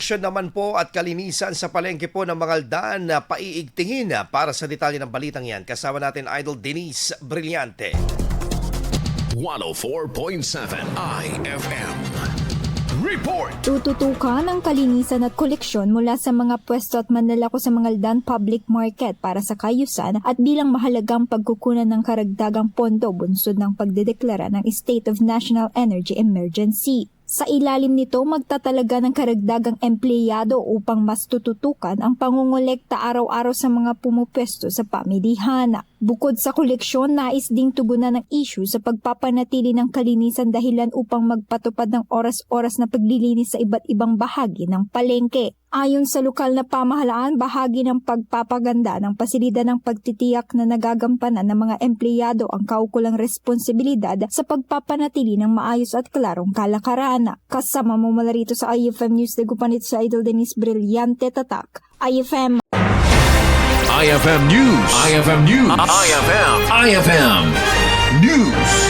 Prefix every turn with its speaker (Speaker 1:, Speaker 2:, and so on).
Speaker 1: Aksyon naman po at kalinisan sa palengke po ng Mangaldan na paiigtingin para sa detalye ng balitang yan. Kasama natin Idol Denise Brillante.
Speaker 2: 104.7 IFM Report!
Speaker 3: Tututukan ang kalinisan at koleksyon mula sa mga pwesto at manlalako sa Mangaldan Public Market para sa kayusan at bilang mahalagang pagkukunan ng karagdagang pondo bunsod ng pagdedeklara ng State of National Energy Emergency. Sa ilalim nito, magtatalaga ng karagdagang empleyado upang mas tututukan ang pangungolekta araw-araw sa mga pumupwesto sa pamilihan. Bukod sa koleksyon, nais ding tugunan ng issue sa pagpapanatili ng kalinisan dahilan upang magpatupad ng oras-oras na paglilinis sa iba't ibang bahagi ng palengke. Ayon sa lokal na pamahalaan, bahagi ng pagpapaganda ng pasilidad ng pagtitiyak na nagagampanan ng mga empleyado ang kaukulang responsibilidad sa pagpapanatili ng maayos at klarong kalakaran. Kasama mo mula rito sa IFM News, nagupanit sa Idol Denise Brillante, Tatak, IFM.
Speaker 2: IFM News. IFM News. IFM News.